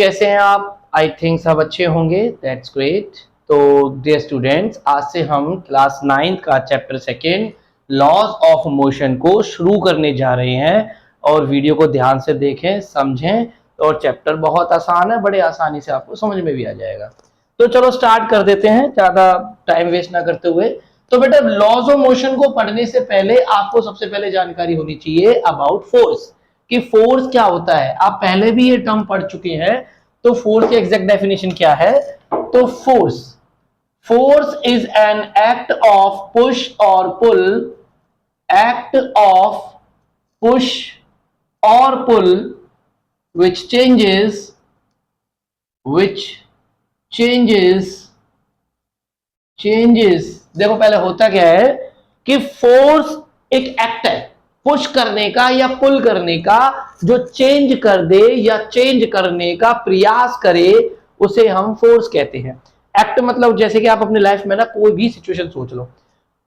कैसे हैं आप? आई थिंक सब अच्छे होंगे, दैट्स ग्रेट। तो डियर स्टूडेंट्स, आज से हम क्लास 9 का चैप्टर 2 लॉज ऑफ मोशन को शुरू करने जा रहे हैं। और वीडियो को ध्यान से देखें, समझें। और चैप्टर बहुत आसान है, बड़े आसानी से आपको समझ में भी आ जाएगा। तो चलो स्टार्ट कर देते हैं, ज्यादा टाइम वेस्ट ना करते हुए। तो बेटा, लॉज ऑफ मोशन को पढ़ने से पहले आपको सबसे पहले जानकारी होनी चाहिए अबाउट फोर्स, कि फोर्स क्या होता है। आप पहले भी ये टर्म पढ़ चुके हैं। तो फोर्स की एग्जैक्ट डेफिनेशन क्या है? तो force is an act of push और पुल, एक्ट ऑफ पुश और पुल which changes। देखो पहले होता क्या है कि फोर्स एक एक्ट है पुश करने का या पुल करने का, जो चेंज कर दे या चेंज करने का प्रयास करे, उसे हम फोर्स कहते हैं। एक्ट मतलब जैसे कि आप अपनी लाइफ में ना कोई भी सिचुएशन सोच लो,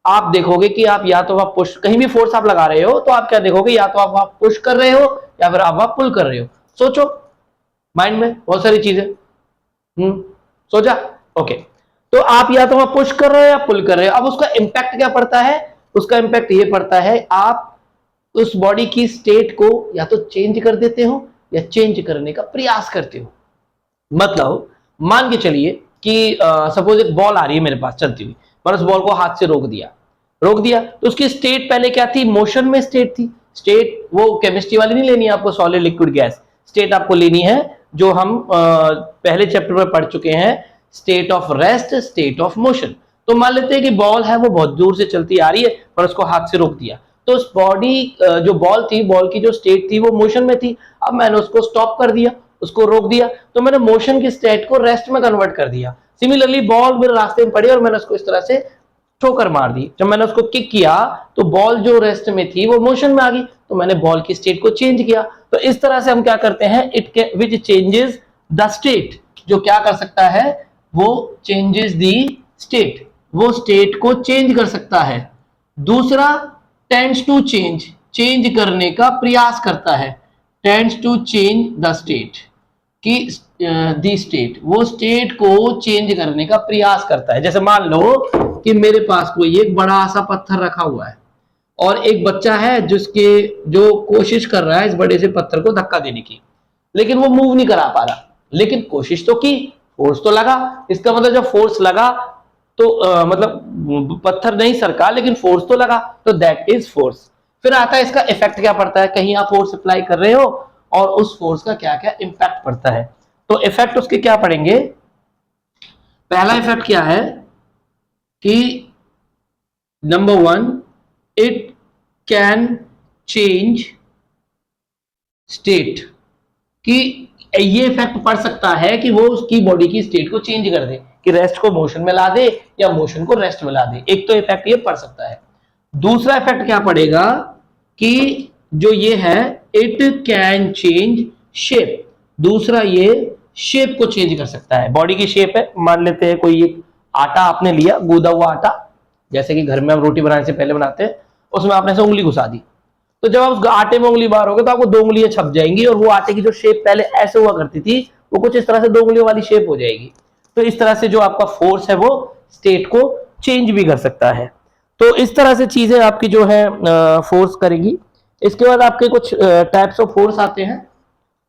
आप देखोगे कि आप या तो आप पुश, कहीं भी फोर्स आप लगा रहे हो तो आप क्या देखोगे, या तो आप पुश कर रहे हो या फिर आप पुल कर रहे हो। सोचो, माइंड में बहुत सारी चीजें सोचा। ओके, तो आप या तो पुश कर रहे हो या पुल कर रहे हो। अब उसका इंपैक्ट क्या पड़ता है? उसका इंपैक्ट ये पड़ता है, आप उस बॉडी की स्टेट को या तो चेंज कर देते हो या चेंज करने का प्रयास करते हो। मतलब मान के चलिए कि सपोज एक बॉल आ रही है मेरे पास चलती हुई, पर उस बॉल को हाथ से रोक दिया तो उसकी स्टेट पहले क्या थी? मोशन में स्टेट थी। स्टेट वो केमिस्ट्री वाली नहीं लेनी है आपको, सॉलिड लिक्विड गैस स्टेट आपको लेनी है, जो हम पहले चैप्टर में पढ़ चुके हैं, state of rest, state of motion. तो मान लेते हैं कि बॉल है वो बहुत दूर से चलती आ रही है, पर उसको हाथ से रोक दिया, तो उस बॉडी जो बॉल थी, बॉल की जो स्टेट थी वो मोशन में थी। अब मैंने उसको स्टॉप कर दिया, उसको रोक दिया, तो मैंने मोशन की स्टेट को रेस्ट में कन्वर्ट कर दिया। सिमिलरली बॉल मेरे रास्ते में पड़ी और मैंने उसको इस तरह से ठोकर मार दी। जब मैंने उसको किक किया तो बॉल जो रेस्ट में थी वो मोशन में आ गई, तो मैंने बॉल की स्टेट को चेंज किया। तो इस तरह से हम क्या करते हैं, विच चेंजेस द स्टेट, जो क्या कर सकता है, वो चेंजेस द स्टेट, वो स्टेट को चेंज कर सकता है। दूसरा, टेंड्स टू चेंज करने का प्रयास करता है, tends to change the state, कि दी स्टेट, वो स्टेट को चेंज करने का प्रयास करता है। जैसे मान लो कि मेरे पास कोई एक बड़ा सा पत्थर रखा हुआ है और एक बच्चा है जो कोशिश कर रहा है इस बड़े से पत्थर को धक्का देने की, लेकिन वो मूव नहीं करा पा रहा, लेकिन कोशिश तो की, फोर्स तो लगा। इसका मतलब जब फोर्स लगा तो मतलब पत्थर नहीं सरका, लेकिन फोर्स तो लगा, तो दैट इज फोर्स। फिर आता है इसका इफेक्ट क्या पड़ता है, कहीं आप फोर्स अप्लाई कर रहे हो और उस फोर्स का क्या क्या इंपैक्ट पड़ता है। तो इफेक्ट उसके क्या पड़ेंगे? पहला इफेक्ट क्या है कि number 1, it can change state, कि ये इफेक्ट पड़ सकता है कि वो उसकी बॉडी की स्टेट को चेंज कर दे, कि रेस्ट को मोशन में ला दे या मोशन को रेस्ट में ला दे। एक तो इफेक्ट ये पड़ सकता है। दूसरा इफेक्ट क्या पड़ेगा कि जो ये है, इट कैन चेंज शेप, दूसरा ये शेप को चेंज कर सकता है। बॉडी की शेप है, मान लेते हैं कोई एक आटा आपने लिया, गूदा हुआ आटा, जैसे कि घर में हम रोटी बनाने से पहले बनाते हैं, उसमें आपने से उंगली घुसा दी, तो जब आप उस आटे में उंगली मारोगे तो आपको 2 उंगलियां छप जाएंगी, और वो आटे की जो शेप पहले ऐसे हुआ करती थी वो कुछ इस तरह से 2 उंगलियों वाली शेप हो जाएगी। तो इस तरह से जो आपका फोर्स है वो स्टेट को चेंज भी कर सकता है। तो इस तरह से चीजें आपकी जो है फोर्स करेगी। इसके बाद आपके कुछ टाइप्स ऑफ फोर्स आते हैं।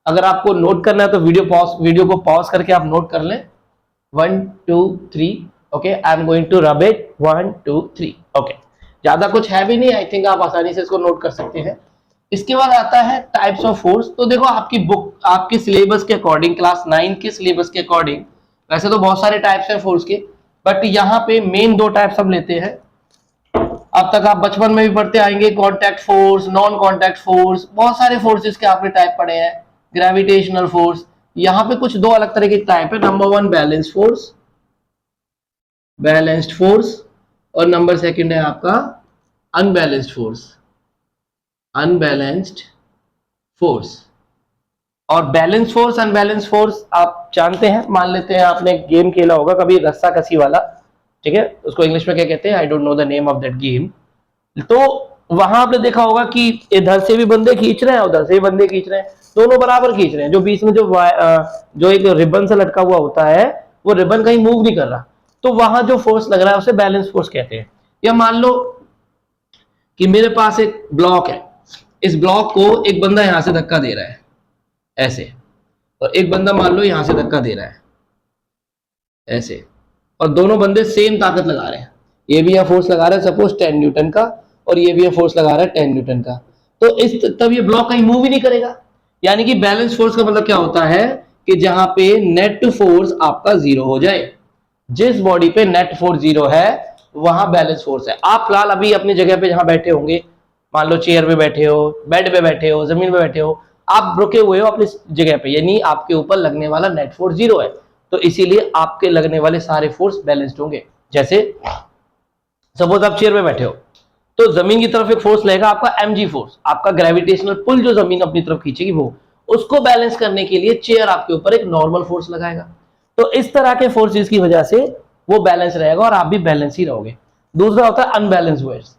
अगर आपको नोट करना है तो वीडियो को पॉज करके आप नोट कर लें। 1 2 3। Okay, I am going to rub it. 1 2 3। Okay, ज्यादा कुछ है भी नहीं, आई थिंक आप आसानी से इसको नोट कर सकते हैं। इसके बाद आता है टाइप्स ऑफ फोर्स। तो देखो, आपकी बुक, आपके सिलेबस के अकॉर्डिंग, क्लास 9 के सिलेबस के अकॉर्डिंग वैसे तो बहुत सारे टाइप्स हैं फोर्स के, बट यहाँ पे मेन 2 टाइप्स हम लेते हैं। अब तक आप बचपन में भी पढ़ते आएंगे, contact force, non contact force, बहुत सारे फोर्सेस के आपने टाइप पढ़े हैं। ग्रेविटेशनल फोर्स, यहाँ पे कुछ 2 अलग तरह के टाइप है। नंबर 1 बैलेंस्ड फोर्स, और नंबर 2 है आपका अनबैलेंस्ड फोर्स। और बैलेंस फोर्स, अनबैलेंस फोर्स आप जानते हैं, मान लेते हैं आपने गेम खेला होगा कभी, रस्सा कसी वाला, ठीक है, उसको इंग्लिश में क्या कहते हैं, I don't know the name of that game. तो वहां आपने देखा होगा कि इधर से भी बंदे खींच रहे हैं, उधर से भी बंदे खींच रहे हैं, दोनों बराबर खींच रहे हैं, जो बीच में जो एक रिबन से लटका हुआ होता है वो रिबन कहीं मूव नहीं कर रहा, तो वहां जो फोर्स लग रहा है उसे बैलेंस फोर्स कहते हैं। या मान लो कि मेरे पास एक ब्लॉक है, इस ब्लॉक को एक बंदा यहां से धक्का दे रहा है ऐसे, और एक बंदा मान लो यहां से धक्का दे रहा है ऐसे, और दोनों बंदे सेम ताकत लगा रहे हैं। ये भी यहाँ फोर्स लगा रहा है सपोज 10 न्यूटन का, और ये भी यहाँ फोर्स लगा रहा है 10 न्यूटन का, तो इस तब ये ब्लॉक कहीं मूव ही नहीं करेगा। यानी कि बैलेंस फोर्स का मतलब क्या होता है कि जहां पे नेट फोर्स आपका जीरो हो जाए, जिस बॉडी पे नेट फोर्स जीरो है वहां बैलेंस फोर्स है। आप फिलहाल अभी अपनी जगह पे जहां बैठे होंगे, मान लो चेयर पे बैठे हो, बेड पे बैठे हो, जमीन पे बैठे हो, आप रुके हुए हो अपनी जगह पे, यानी आपके ऊपर लगने वाला नेट फोर्स जीरो है, तो इसीलिए आपके लगने वाले सारे फोर्स बैलेंस्ड होंगे। जैसे सपोज आप चेयर पे बैठे हो, तो जमीन की तरफ एक फोर्स लगेगा आपका mg फोर्स, आपका ग्रेविटेशनल पुल जो जमीन अपनी तरफ खींचेगी वो, उसको बैलेंस करने के लिए चेयर आपके ऊपर एक नॉर्मल फोर्स लगाएगा। तो इस तरह के फोर्सेस की वजह से वो बैलेंस रहेगा और आप भी बैलेंस ही रहोगे। दूसरा होता है अनबैलेंस फोर्स।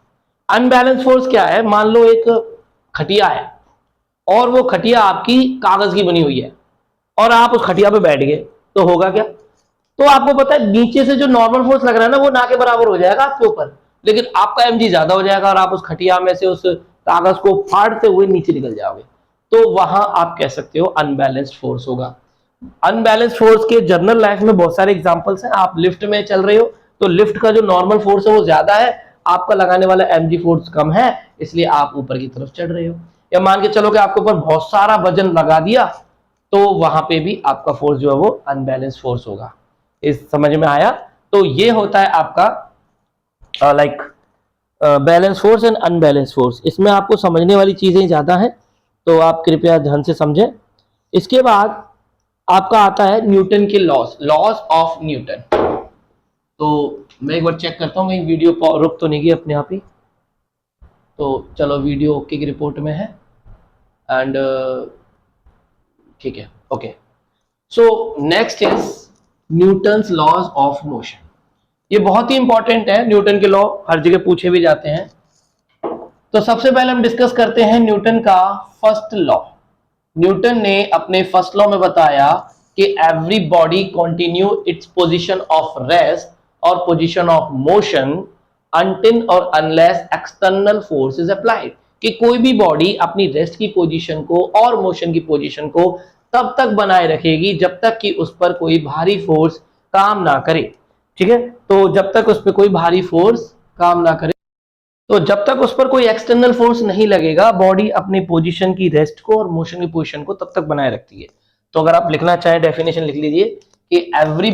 अनबैलेंस फोर्स क्या है, मान लो एक खटिया है और वो खटिया आपकी कागज की बनी हुई है और आप उस खटिया पे बैठ गए, तो होगा क्या, तो आपको पता है नीचे से जो नॉर्मल फोर्स लग रहा है ना वो ना के बराबर हो जाएगा आपके ऊपर, लेकिन आपका mg ज्यादा हो जाएगा और आप उस खटिया में से उस कागज को फाड़ते हुए नीचे निकल जाओगे, तो वहां आप कह सकते हो अनबैलेंस्ड फोर्स होगा। अनबैलेंस्ड फोर्स के जनरल लाइफ में बहुत सारे एग्जांपल्स हैं। आप लिफ्ट में चल रहे हो तो लिफ्ट का जो नॉर्मल फोर्स है वो ज्यादा है, आपका लगाने वाला mg फोर्स कम है, इसलिए आप ऊपर की तरफ चढ़ रहे हो। या मान के चलो कि आपके ऊपर बहुत सारा वजन लगा दिया, तो वहां पे भी आपका फोर्स जो है वो अनबैलेंस फोर्स होगा। इस समझ में आया? तो ये होता है आपका like balance force and unbalance force. इसमें आपको समझने वाली चीजें ज्यादा हैं, तो आप कृपया ध्यान से समझें। इसके बाद आपका आता है न्यूटन के लॉज ऑफ न्यूटन। तो मैं एक बार चेक करता हूँ कहीं वीडियो रुक तो नहीं गई अपने आप ही। तो चलो वीडियो ओके की रिपोर्ट में है एंड ठीक है, okay. So next is Newton's laws of motion. ये बहुत ही इंपॉर्टेंट है, न्यूटन के लॉ हर जगह पूछे भी जाते हैं। तो सबसे पहले हम डिस्कस करते हैं न्यूटन का फर्स्ट लॉ। न्यूटन ने अपने फर्स्ट लॉ में बताया कि every body continue its position of rest और पोजीशन ऑफ मोशन अनटिल और unless external force is applied, कि कोई भी बॉडी अपनी रेस्ट की पोजीशन को और मोशन की पोजीशन को तब तक बनाए रखेगी जब तक कि उस पर कोई भारी फोर्स काम ना करे। ठीक है, तो जब तक उस पर कोई भारी फोर्स काम ना करे, तो जब तक उस पर कोई एक्सटर्नल फोर्स नहीं लगेगा, बॉडी अपनी पोजीशन की रेस्ट को और मोशन की पोजीशन को तब तक बनाए रखती है। तो अगर आप लिखना चाहें डेफिनेशन लिख लीजिए कि every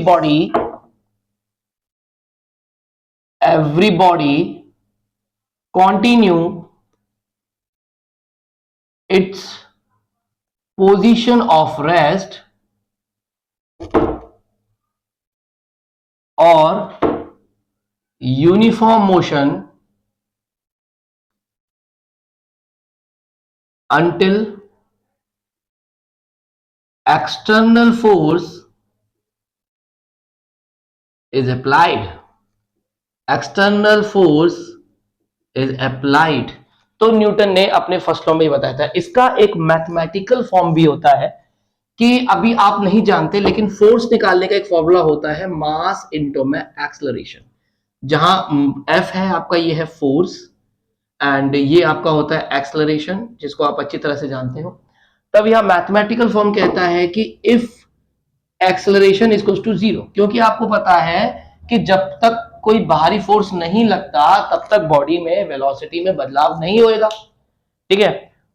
body continue its position of rest और uniform motion until external force is applied. External force is applied. तो न्यूटन ने अपने फर्स्ट लॉ में बताया था। इसका एक मैथमेटिकल फॉर्म भी होता है कि अभी आप नहीं जानते, लेकिन फोर्स निकालने का एक फॉर्मूला होता है मास इनटू में एक्सेलरेशन। जहां F है आपका, ये है फोर्स एंड ये आपका होता है एक्सेलरेशन, जिसको आप अच्छी तरह से जानते हो। तब यह मैथमेटिकल फॉर्म कहता है कि if acceleration is equal to zero, क्योंकि आपको पता है कि जब तक कोई बाहरी फोर्स नहीं लगता तब तक बॉडी में वेलोसिटी में बदलाव नहीं होएगा। ठीक है,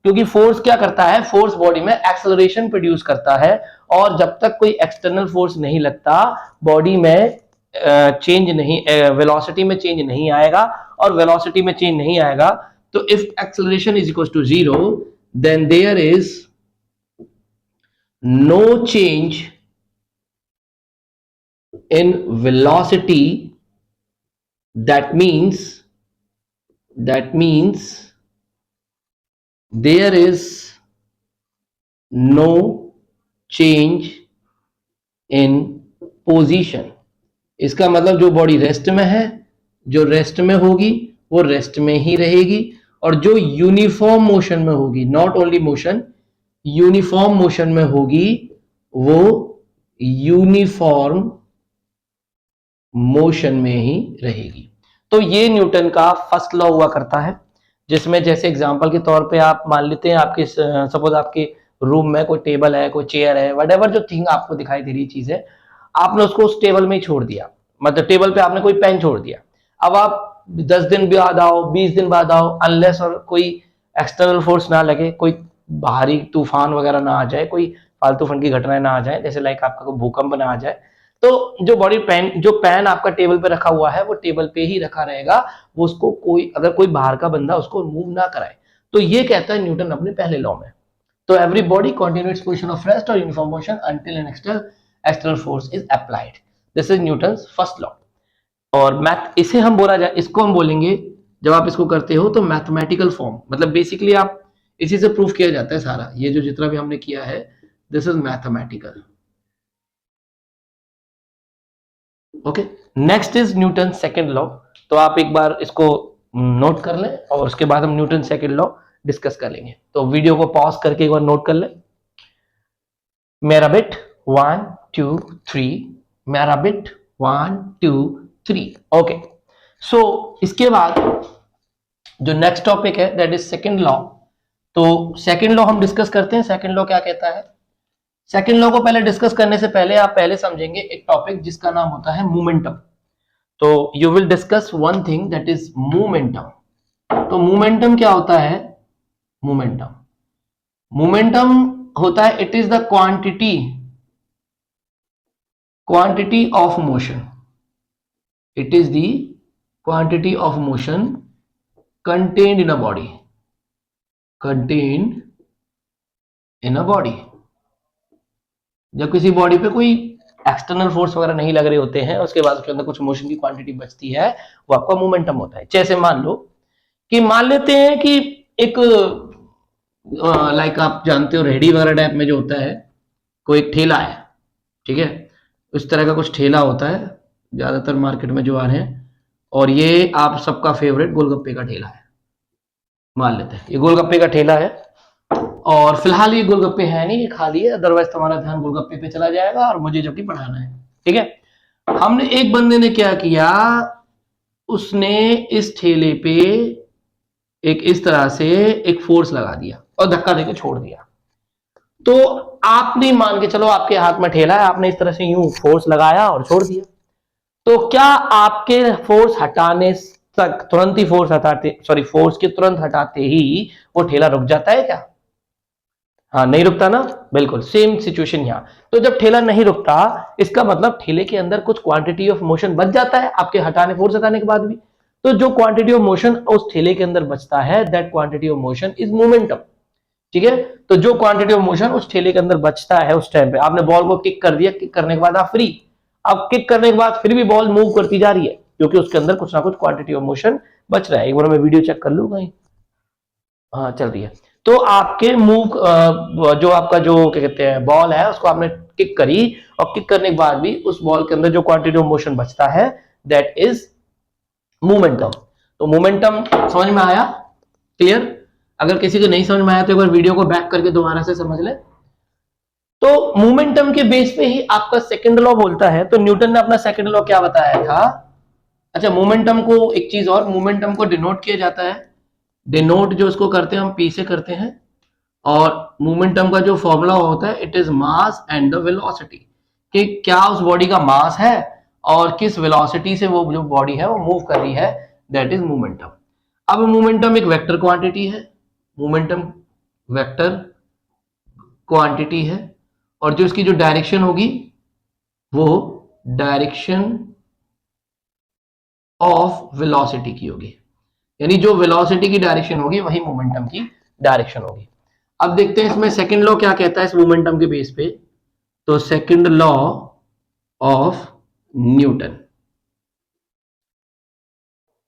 क्योंकि फोर्स क्या करता है, फोर्स बॉडी में एक्सेलरेशन प्रोड्यूस करता है, और जब तक कोई एक्सटर्नल फोर्स नहीं लगता बॉडी में चेंज नहीं, वेलोसिटी में चेंज नहीं आएगा, और वेलोसिटी में चेंज नहीं आएगा तो if acceleration is equal to zero then there is no change in velocity. That means there is no change in position. इसका मतलब जो बॉडी रेस्ट में है, जो रेस्ट में होगी वो रेस्ट में ही रहेगी, और जो यूनिफॉर्म मोशन में होगी, not only motion, uniform motion में होगी वो यूनिफॉर्म मोशन में ही रहेगी। तो ये न्यूटन का फर्स्ट लॉ हुआ करता है, जिसमें जैसे एग्जांपल के तौर पे आप मान लेते हैं आपके सपोज आपके रूम में कोई टेबल है, कोई चेयर है, व्हाटएवर जो थिंग आपको दिखाई दे रही चीज है, आपने उसको उस टेबल में ही छोड़ दिया, मतलब टेबल पे आपने कोई पेन छोड़ दिया। अब आप 10 दिन बाद आओ, 20 दिन बाद आओ, अनलेस और कोई एक्सटर्नल फोर्स ना लगे, कोई बाहरी तूफान वगैरह ना आ जाए, कोई फालतू फंड की घटनाएं ना आ जाए, जैसे लाइक आपका कोई भूकंप ना आ जाए, तो जो पेन आपका टेबल पे रखा हुआ है वो टेबल पे ही रखा रहेगा, वो उसको अगर कोई बाहर का बंदा उसको मूव ना कराए। तो ये कहता है न्यूटन अपने पहले लॉ में। तो every body continue its position of rest और uniform motion until an external force is applied. This is Newton's first law. और मैथ इसे हम बोला जाए, इसको हम बोलेंगे जब आप इसको करते हो तो मैथमेटिकल फॉर्म, मतलब बेसिकली आप इसी से प्रूफ किया जाता है सारा, ये जो जितना भी हमने किया है this is mathematical. Okay, next is Newton second law. तो आप एक बार इसको नोट कर लें और उसके बाद हम न्यूटन सेकंड लॉ डिस्कस कर लेंगे। तो वीडियो को पॉज करके एक बार नोट कर लें। मेरा बिट 1 2 3, मेरा बिट 1 2 3। ओके, सो इसके बाद जो नेक्स्ट टॉपिक है दैट इज सेकंड लॉ। तो सेकंड लॉ हम डिस्कस करते हैं। सेकंड लॉ क्या कहता है? सेकंड लॉ को पहले डिस्कस करने से पहले आप पहले समझेंगे एक टॉपिक जिसका नाम होता है मोमेंटम। तो you will discuss one thing that is momentum. तो मोमेंटम क्या होता है? मोमेंटम मोमेंटम होता है, it is the quantity of motion. It is the quantity of motion contained in a body, contained in a body. जब किसी body पे कोई एक्सटर्नल फोर्स वगैरह नहीं लग रहे होते हैं, उसके बाद उसके अंदर कुछ मोशन की क्वांटिटी बचती है, वो आपका मोमेंटम होता है। जैसे मान लो कि मान लेते हैं कि एक लाइक आप जानते हो रेडी वगैरह टाइप में जो होता है, कोई एक ठेला है, ठीक है, उस तरह का कुछ ठेला होता है ज्यादातर मार्केट में जो आ रहे हैं, और ये आप सबका फेवरेट गोलगप्पे का ठेला है। मान लेते हैं ये गोलगप्पे का ठेला है, और फिलहाल ये गोलगप्पे है नहीं, ये खाली है, अदरवाइज तुम्हारा ध्यान गोलगप्पे पे चला जाएगा और मुझे जबकि पढ़ाना है। ठीक है, हमने एक बंदे ने क्या किया, उसने इस ठेले पे एक इस तरह से एक फोर्स लगा दिया और धक्का देके छोड़ दिया। तो आपने मान के चलो आपके हाथ में ठेला है, आपने इस तरह से यूं फोर्स लगाया और छोड़ दिया। तो क्या आपके फोर्स हटाने तक तुरंत ही फोर्स के तुरंत हटाते ही वो ठेला रुक जाता है क्या? हाँ, नहीं रुकता ना, बिल्कुल सेम सिचुएशन यहाँ। तो जब ठेला नहीं रुकता, इसका मतलब ठेले के अंदर कुछ क्वांटिटी ऑफ मोशन बच जाता है आपके फोर्स हटाने के बाद भी। तो जो क्वांटिटी ऑफ मोशन उस ठेले के अंदर बचता है, that quantity of motion is momentum. ठीक है, तो जो क्वांटिटी ऑफ मोशन उस ठेले के अंदर बचता है, उस टाइम पे आपने बॉल को किक कर दिया, किक करने के बाद आप फ्री, अब किक करने के बाद फिर भी बॉल मूव करती जा रही है, क्योंकि उसके अंदर कुछ ना कुछ क्वांटिटी ऑफ मोशन बच रहा है। एक बार मैं वीडियो चेक कर लूँ कहीं, हाँ चल रही है। तो आपके जो आपका जो क्या कहते हैं बॉल है, उसको आपने किक करी, और किक करने के बाद भी उस बॉल के अंदर जो क्वांटिटी ऑफ मोशन बचता है, दैट इज मोमेंटम। तो मोमेंटम समझ में आया? क्लियर? अगर किसी को नहीं समझ में आया तो एक बार वीडियो को बैक करके दोबारा से समझ ले। तो मोमेंटम के बेस पे ही आपका सेकंड लॉ बोलता है। तो न्यूटन ने अपना सेकंड लॉ क्या बताया था? अच्छा, मोमेंटम को एक चीज और, मोमेंटम को डिनोट किया जाता है, डिनोट जो उसको करते हैं हम पी से करते हैं, और मोमेंटम का जो फॉर्मूला होता है it is mass and the velocity, कि क्या उस बॉडी का मास है और किस वेलोसिटी से वो जो बॉडी है वो मूव कर रही है, दैट इज मोमेंटम। अब मोमेंटम एक वेक्टर क्वांटिटी है, मोमेंटम वेक्टर क्वांटिटी है, और जो इसकी जो डायरेक्शन होगी वो डायरेक्शन ऑफ वेलोसिटी की होगी, यानी जो वेलोसिटी की डायरेक्शन होगी वही मोमेंटम की डायरेक्शन होगी। अब देखते हैं इसमें सेकंड लॉ क्या कहता है इस मोमेंटम के बेस पे। तो सेकंड लॉ ऑफ न्यूटन,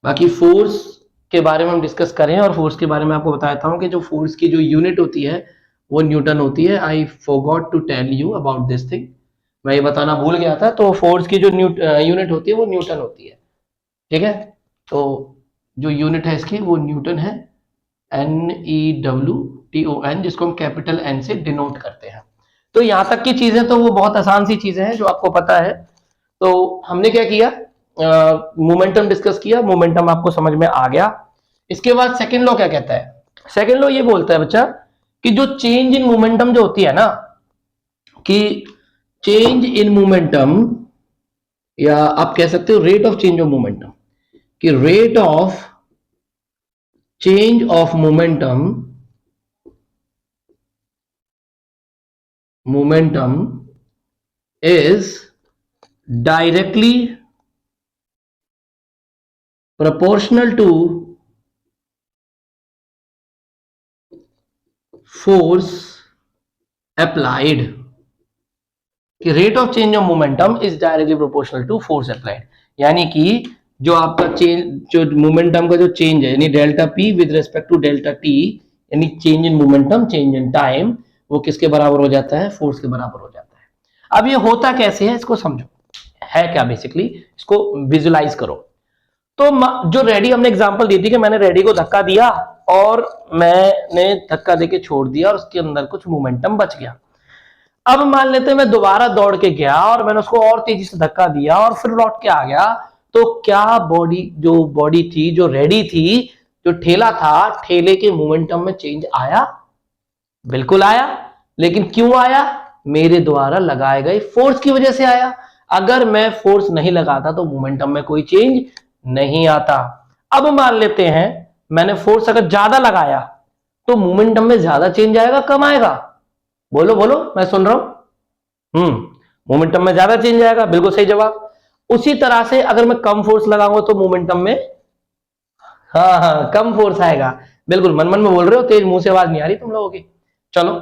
बाकी फोर्स के बारे में हम डिस्कस करें, और फोर्स के बारे में आपको बताता हूं कि जो फोर्स की जो यूनिट होती है वो न्यूटन होती है। I forgot to tell you about this thing, मैं ये बताना भूल गया था। तो फोर्स की जो यूनिट होती है वो न्यूटन होती है। ठीक है, तो जो यूनिट है इसकी वो न्यूटन है, NEW TON, जिसको हम कैपिटल N से डिनोट करते हैं। तो यहां तक की चीजें तो वो बहुत आसान सी चीजें हैं जो आपको पता है। तो हमने क्या किया, मोमेंटम डिस्कस किया, मोमेंटम आपको समझ में आ गया। इसके बाद सेकेंड लॉ क्या कहता है? सेकेंड लॉ ये बोलता है बच्चा कि जो चेंज इन मोमेंटम जो होती है ना, कि चेंज इन मोमेंटम, या आप कह सकते हो rate of change of momentum, कि rate of change of momentum is directly proportional to force applied, कि rate of change of momentum is directly proportional to force applied. यानी कि जो आपका चेंज, जो मोमेंटम का जो चेंज है, यानी delta P with respect to delta T, यानी change in momentum, change in time, वो किसके बराबर हो जाता है? फोर्स के बराबर हो जाता है। अब ये होता कैसे है, इसको समझो, है क्या बेसिकली, इसको विजुलाइज करो। तो जो रेडी हमने एग्जांपल दी थी कि मैंने रेडी को धक्का दिया और मैंने धक्का देके छोड़ दिया और उसके अंदर कुछ मोमेंटम बच गया। अब मान लेते हैं मैं दोबारा दौड़ के गया और मैंने उसको और तेजी से धक्का दिया और फिर लौट के आ गया, तो क्या बॉडी थी, जो रेडी थी, जो ठेला था, ठेले के मोमेंटम में चेंज आया? बिल्कुल आया। लेकिन क्यों आया? मेरे द्वारा लगाए गए फोर्स की वजह से आया। अगर मैं फोर्स नहीं लगाता तो मोमेंटम में कोई चेंज नहीं आता। अब मान लेते हैं मैंने फोर्स अगर ज्यादा लगाया तो मोमेंटम में ज्यादा चेंज आएगा, कम आएगा? बोलो बोलो, मैं सुन रहा हूं। मोमेंटम में ज्यादा चेंज आएगा, बिल्कुल सही जवाब। उसी तरह से अगर मैं कम फोर्स लगाऊंगा तो मोमेंटम में, हाँ, कम फोर्स आएगा। बिल्कुल, मन मन में बोल रहे हो, तेज मुंह से आवाज नहीं आ रही तुम लोगों की। चलो,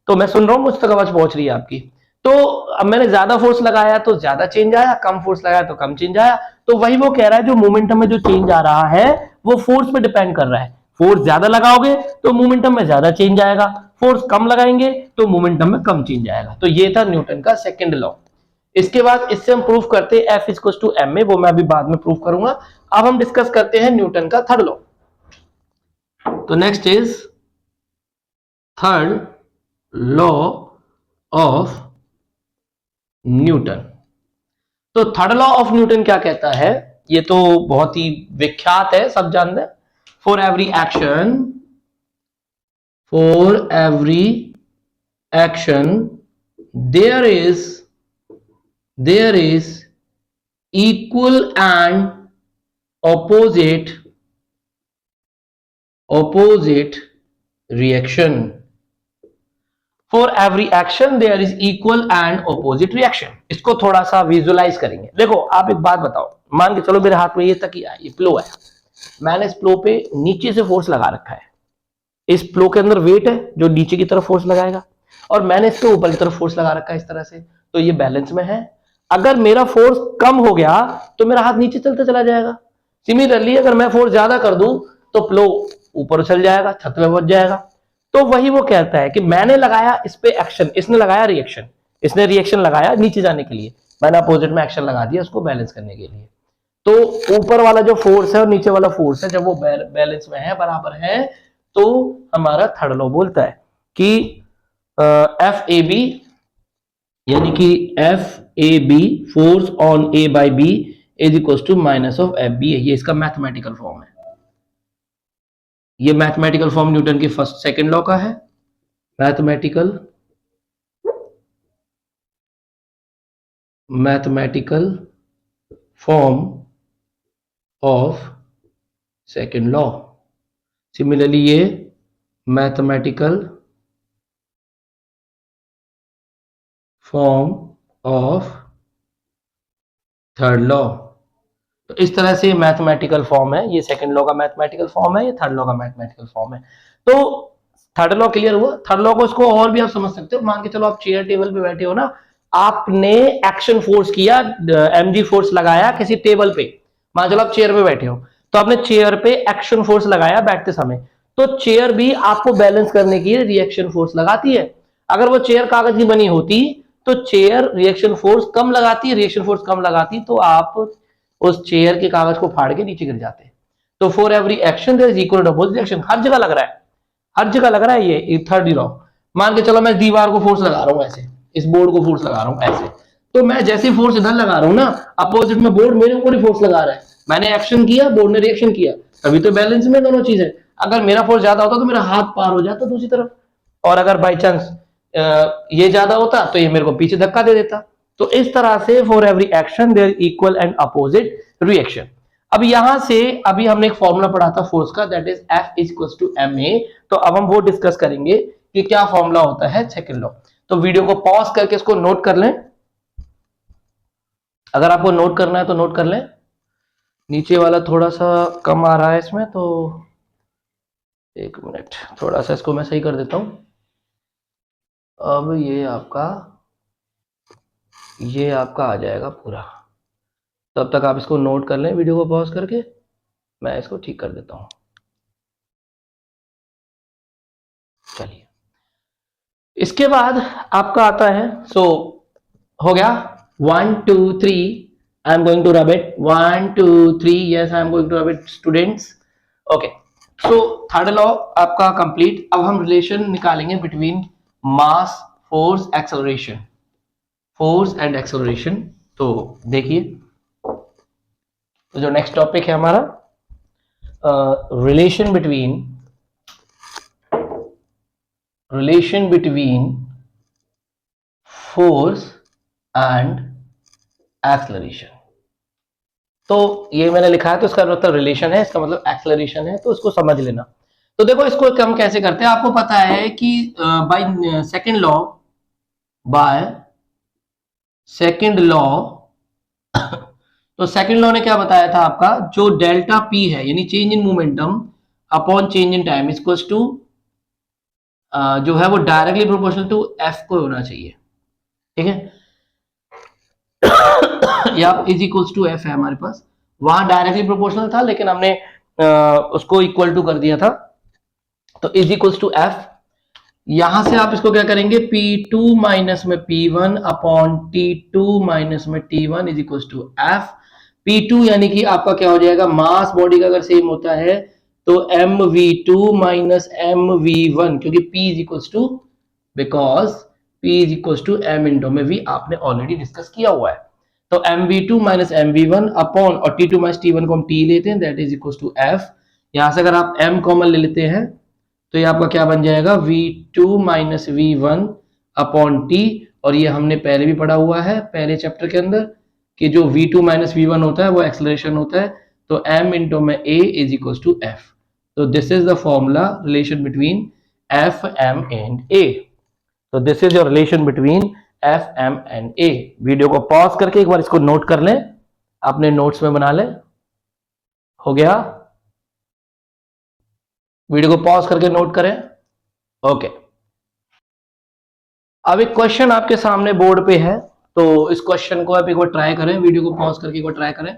तो मैं सुन रहा हूं, मुझ तक आवाज पहुंच रही है आपकी। तो अब मैंने ज्यादा फोर्स लगाया तो ज्यादा चेंज आया, कम फोर्स लगाया तो कम चेंज आया। तो वही वो कह रहा है, जो मोमेंटम में जो चेंज आ रहा है वो फोर्स पे डिपेंड कर रहा है। फोर्स ज्यादा लगाओगे तो मोमेंटम में ज्यादा चेंज आएगा, फोर्स कम लगाएंगे तो मोमेंटम में कम चेंज आएगा। तो ये था न्यूटन का सेकंड लॉ। इसके बाद इससे हम प्रूफ करते हैं F equal to m a, वो मैं अभी बाद में प्रूफ करूंगा। अब हम डिस्कस करते हैं न्यूटन का थर्ड लॉ। तो next is third law of Newton. तो थर्ड लॉ ऑफ न्यूटन क्या कहता है? ये तो बहुत ही विख्यात है, सब जानते हैं। For every action there is equal and opposite reaction. For every action there is equal and opposite reaction. इसको थोड़ा सा विजुलाइज करेंगे। देखो, आप एक बात बताओ, मान के चलो मेरे हाथ में ये तकिया है, ये प्लो है, मैंने इस प्लो पे नीचे से फोर्स लगा रखा है। इस प्लो के अंदर वेट है जो नीचे की तरफ फोर्स लगाएगा, और मैंने इसके ऊपर की तरफ फोर्स लगा रखा है इस तरह से। तो ये बैलेंस में है। अगर मेरा फोर्स कम हो गया तो मेरा हाथ नीचे चलता चला जाएगा। सिमिलरली अगर मैं फोर्स ज्यादा कर दूं तो प्लो ऊपर उछल जाएगा, छत में पहुंच जाएगा। तो वही वो कहता है कि मैंने लगाया इस पे एक्शन, इसने लगाया रिएक्शन, इसने रिएक्शन लगाया नीचे जाने के लिए, मैंने अपोजिट में एक्शन लगा दिया उसको बैलेंस करने के लिए। तो ऊपर वाला जो फोर्स है और नीचे वाला फोर्स है, जब वो बैलेंस में है, बराबर है, तो हमारा थर्ड लॉ बोलता है कि एफ ए बी, यानी कि F A B, force on A by B is equal to minus of F B है। ये इसका मैथमेटिकल फॉर्म है। ये मैथमेटिकल फॉर्म न्यूटन के फर्स्ट सेकंड लॉ का है। Mathematical form of second law. Similarly ये mathematical form of third law. तो इस तरह से मैथमेटिकल फॉर्म है, ये सेकंड लॉ का मैथमेटिकल फॉर्म है, ये थर्ड लॉ का मैथमेटिकल फॉर्म है। तो थर्ड लॉ क्लियर हुआ। थर्ड लॉ को इसको और भी आप समझ सकते हो। मान के चलो आप चेयर टेबल पे बैठे हो ना, आपने एक्शन फोर्स किया, mg फोर्स लगाया किसी टेबल पे। मान चलो आप चेयर पे बैठे हो, तो आपने चेयर पे एक्शन फोर्स लगाया बैठते समय, तो चेयर भी आपको बैलेंस करने की रिएक्शन फोर्स लगाती है। अगर वो चेयर कागज की बनी होती तो चेयर रिएक्शन फोर्स कम लगाती है, रिएक्शन फोर्स कम लगाती तो आप उस चेयर के कागज को फाड़ के नीचे गिर जाते। तो for every action there is equal and opposite reaction, हर जगह लग रहा है। हर जगह लग रहा है ये थर्ड लॉ। मान के चलो मैं दीवार को फोर्स लगा रहा हूं ऐसे, इस बोर्ड को फोर्स लगा रहा हूं ऐसे, तो मैं जैसे फोर्स इधर लगा रहा हूं ना, अपोजिट में बोर्ड मेरे ऊपर ही फोर्स लगा रहा है, मैंने एक्शन किया, बोर्ड ने रिएक्शन किया, तभी तो बैलेंस में दोनों चीजें। अगर मेरा फोर्स ज्यादा होता तो मेरा हाथ पार हो जाता दूसरी तरफ, और अगर बाई चांस ये ज्यादा होता तो ये मेरे को पीछे धक्का दे देता। तो इस तरह से for every action there equal and opposite reaction. अब यहां से अभी हमने एक फॉर्मूला पढ़ा था फोर्स का, that is F equals to ma। तो अब हम वो डिस्कस करेंगे कि क्या फॉर्मूला होता है सेकंड लॉ। तो वीडियो को पॉज करके इसको नोट कर लें, अगर आपको नोट करना है तो नोट कर लें। नीचे वाला थोड़ा सा कम आ रहा है इसमें, तो एक मिनट, थोड़ा सा इसको मैं सही कर देता हूं। अब ये आपका आ जाएगा पूरा। तब तक आप इसको नोट कर लें वीडियो को पॉज करके, मैं इसको ठीक कर देता हूं। चलिए, इसके बाद आपका आता है, सो हो गया 1 2 3, I am going to rub it 1 2 3, yes I am going to rub it students. Okay, so third law आपका कंप्लीट। अब हम रिलेशन निकालेंगे between mass, force, acceleration, force and acceleration. तो देखिए, तो जो नेक्स्ट टॉपिक है हमारा relation between force and acceleration. तो ये मैंने लिखा है तो इसका मतलब रिलेशन है, इसका मतलब एक्सेलरेशन है, तो इसको समझ लेना। तो देखो इसको हम कैसे करते हैं, आपको पता है कि बाय सेकंड लॉ तो सेकंड लॉ ने क्या बताया था आपका, जो डेल्टा पी है यानी change in momentum upon change in time equals to जो है वो डायरेक्टली प्रोपोर्शनल टू एफ को होना चाहिए, ठीक है, या इज इक्वल्स टू एफ है हमारे पास। वहां डायरेक्टली प्रोपोर्शनल था लेकिन हमने उसको इक्वल टू कर दिया था, तो इज इक्वल्स टू एफ। यहां से आप इसको क्या करेंगे, P2 माइनस में P1 अपॉन T2 माइनस में T1 is equals to F. P2 यानी कि आपका क्या हो जाएगा, मास बॉडी का अगर सेम होता है तो mv2 माइनस mv1, क्योंकि P is equals to, because P is equals to m into में v, आपने ऑलरेडी डिस्कस किया हुआ है। तो mv2 माइनस mv1 अपॉन, और T2 माइनस T1 को हम T लेते हैं, that is equals to f। यहां से अगर आप m कॉमन ले लेते हैं तो ये आपका क्या बन जाएगा, v2 minus v1 upon t। और ये हमने पहले भी पढ़ा हुआ है पहले चैप्टर के अंदर कि जो v2 माइनस v1 होता है वो एक्सेलरेशन होता है, तो m इंटू में a is equal to f। तो this is the formula relation between f m and a। तो this is your relation between f m and a। Video को पॉज करके एक बार इसको नोट कर लें, अपने नोट्स में बना लें। हो गया, वीडियो को पॉज करके नोट करें। ओके, अब एक क्वेश्चन आपके सामने बोर्ड पे है, तो इस क्वेश्चन को आप एक बार ट्राई करें, वीडियो को पॉज करके एक बार ट्राई करें।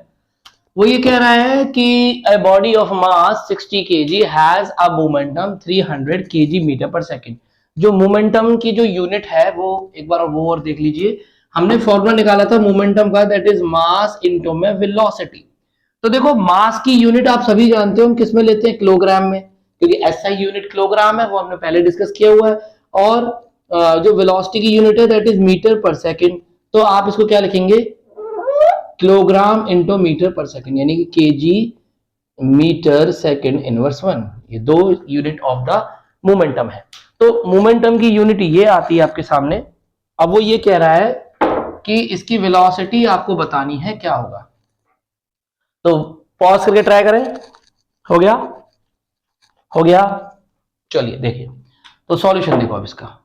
वो ये कह रहा है कि a body of mass 60 kg has a momentum 300 kg metre per second. जो मोमेंटम की जो यूनिट है वो एक बार वो और देख लीजिए, हमने फॉर्मूला निकाला था मोमेंटम का, दैट इज मास इनटू में वेलोसिटी। तो देखो मास की यूनिट आप सभी जानते हो हम किस में लेते हैं, किलोग्राम में, क्योंकि एसआई यूनिट किलोग्राम है, वो हमने पहले डिस्कस किया हुआ है। और जो वेलोसिटी की यूनिट है दैट इज मीटर पर सेकंड। तो आप इसको क्या लिखेंगे, किलोग्राम इंटू मीटर पर सेकंड, यानी कि केजी मीटर सेकंड इनवर्स 1। ये दो यूनिट ऑफ द मोमेंटम है। तो मोमेंटम की यूनिट ये आती है आपके सामने। अब वो ये कह रहा है कि इसकी वेलोसिटी आपको बतानी है क्या होगा। तो पॉज करके ट्राई करें। हो गया, हो गया, चलिए देखिए, तो सॉल्यूशन देखो अब इसका।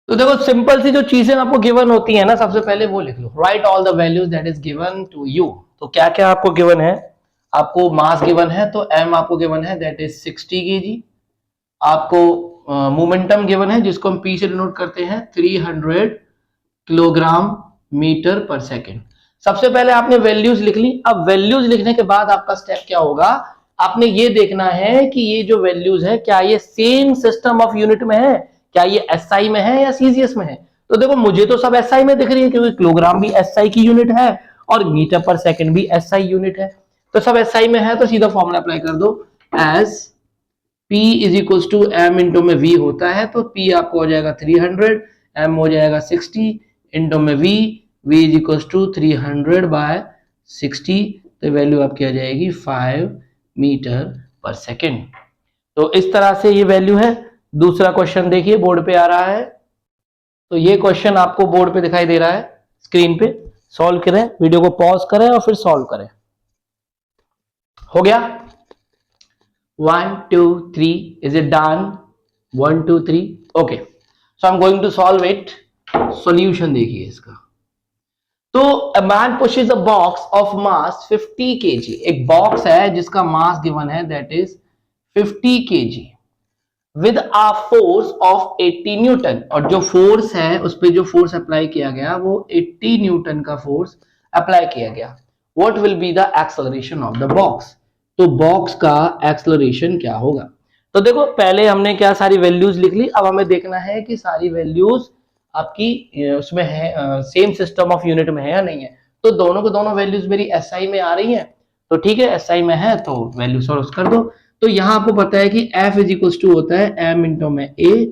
तो देखो सिंपल सी जो चीजें आपको गिवन होती है ना, सबसे पहले वो लिख लो, write all the values that is given to you. तो क्या क्या आपको गिवन है, आपको मास गिवन है तो m आपको गिवन है दैट इज 60 kg। आपको मोमेंटम गिवन है जिसको हम p से डिनोट करते हैं 300 किलोग्राम मीटर पर सेकेंड। सबसे पहले आपने वैल्यूज लिख ली। अब वैल्यूज लिखने के बाद आपका स्टेप क्या होगा, आपने ये देखना है कि ये जो वैल्यूज है क्या ये सेम सिस्टम ऑफ यूनिट में है, क्या ये एसआई में है या सीजीएस में है। तो देखो मुझे तो सब एसआई में दिख रही है, क्योंकि किलोग्राम भी एसआई की यूनिट है और मीटर पर सेकंड भी एसआई यूनिट है। तो सब एसआई में है, तो सीधा फॉर्मूला अप्लाई कर दो, as P is equals to m into में v होता है, तो P आपको हो जाएगा 300, m हो जाएगा 60 इंटू में v is equals to 300 by 60, तो वैल्यू आपकी आ जाएगी 5 मीटर पर सेकेंड। तो इस तरह से ये वैल्यू है। दूसरा क्वेश्चन देखिए बोर्ड पे आ रहा है, तो ये क्वेश्चन आपको बोर्ड पे दिखाई दे रहा है स्क्रीन पे। सॉल्व करें, वीडियो को पॉज करें और फिर सॉल्व करें। हो गया 1 2 3, is it done? 1 2 3, okay. So I am going to solve it. Solution देखिए इसका। तो a man pushes a box of mass 50 kg, एक बॉक्स है जिसका मास गिवन है that is 50 kg with a force of 80 newton, और जो force है उस पे जो फोर्स अप्लाई किया गया वो 80 न्यूटन का फोर्स अप्लाई किया गया। What will be the acceleration of the box? तो बॉक्स का एक्सेलरेशन क्या होगा? तो देखो पहले हमने क्या सारी वैल्यूज लिख ली, अब हमें देखना है कि सारी वैल्यूज आपकी उसमें है, सेम सिस्टम ऑफ यूनिट में है या नहीं है। तो दोनों को दोनों वैल्यूज मेरी एसआई में आ रही है, तो ठीक है एसआई में है तो वैल्यू सॉल्व कर दो। तो यहां आपको पता है कि F इज इक्वल टू होता है m इंटू में A,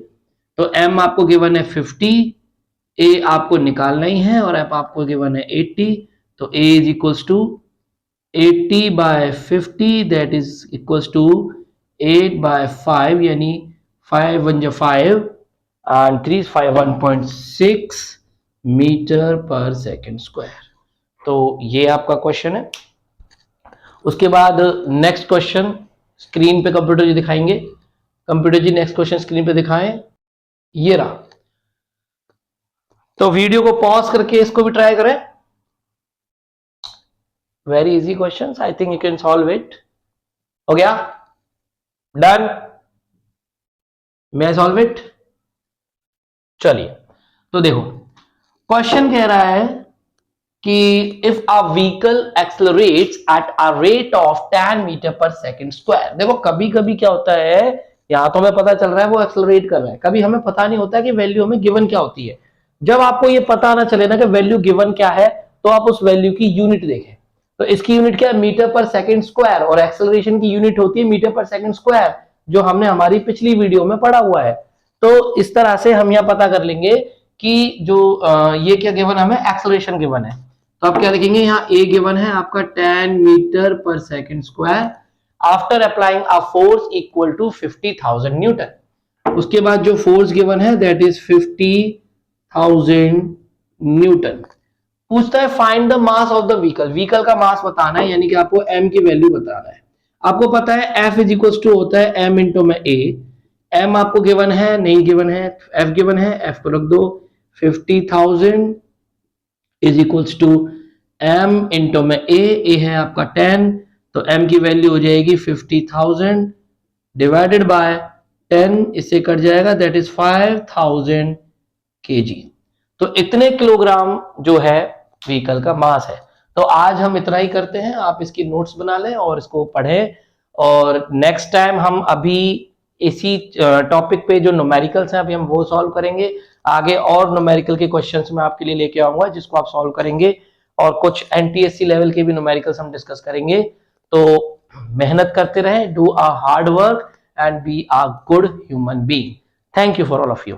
तो m आपको गिवन है 50, A आपको निकालना ही है और F आपको गिवन है 80, तो A is equal to 80 by 50 that is equal to 8 by 5, यानी 5 1 5 and 3 is 5 1.6 metre per second square. तो ये आपका क्वेश्चन है। उसके बाद नेक्स्ट क्वेश्चन स्क्रीन पे कंप्यूटर जी दिखाएंगे। कंप्यूटर जी नेक्स्ट क्वेश्चन स्क्रीन पे दिखाएं, ये रहा। तो वीडियो को पॉज करके इसको भी ट्राई करें। Very easy question, I think you can solve it. हो गया डन? मैं सॉल्व इट? चलिए तो देखो क्वेश्चन कह रहा है कि if a vehicle accelerates at a rate of 10 metre per second square. देखो कभी कभी क्या होता है, यहां तो हमें पता चल रहा है वो एक्सेलरेट कर रहा है, कभी हमें पता नहीं होता है कि वैल्यू हमें गिवन क्या होती है। जब आपको ये पता ना चले ना कि वैल्यू गिवन क्या है, तो आप उस वैल्यू की यूनिट देखें। तो इसकी यूनिट क्या है? मीटर पर सेकेंड स्क्वायर, और एक्सेलरेशन की यूनिट होती है मीटर पर सेकेंड स्क्वायर, जो हमने हमारी पिछली वीडियो में पढ़ा हुआ है। तो इस तरह से हम यह पता कर लेंगे कि जो ये क्या गिवन हमें एक्सेलरेशन गिवन है। तो आप क्या लिखेंगे, यहाँ ए गिवन है आपका 10 metre per second square after applying a force equal to 50,000 newton. उसके बाद जो फोर्स गिवन है दैट इज 50,000 न्यूटन। पूछता है find the mass of the vehicle, vehicle का मास बताना है, यानी कि आपको m की वैल्यू बताना है। आपको पता है F इज इक्वल टू होता है m इंटू में A। m आपको गिवन है नहीं गिवन है, F गिवन है, F को रख दो। 50,000 is equals to m into में A है आपका 10, तो m की वैल्यू हो जाएगी 50,000 डिवाइडेड बाय 10, इससे कट जाएगा दैट इज 5,000 kg। तो इतने किलोग्राम जो है व्हीकल का मास है। तो आज हम इतना ही करते हैं, आप इसकी नोट्स बना लें और इसको पढ़ें, और नेक्स्ट टाइम हम अभी इसी टॉपिक पे जो न्यूमेरिकल्स हैं अभी हम वो सॉल्व करेंगे। आगे और न्यूमेरिकल के क्वेश्चंस मैं आपके लिए लेके आऊंगा जिसको आप सॉल्व करेंगे, और कुछ एनटीएससी लेवल के भी न्यूमेरिकल्स हम डिस्कस करेंगे। तो मेहनत करते रहें, do a hard work and be a good human being. Thank you for all of you.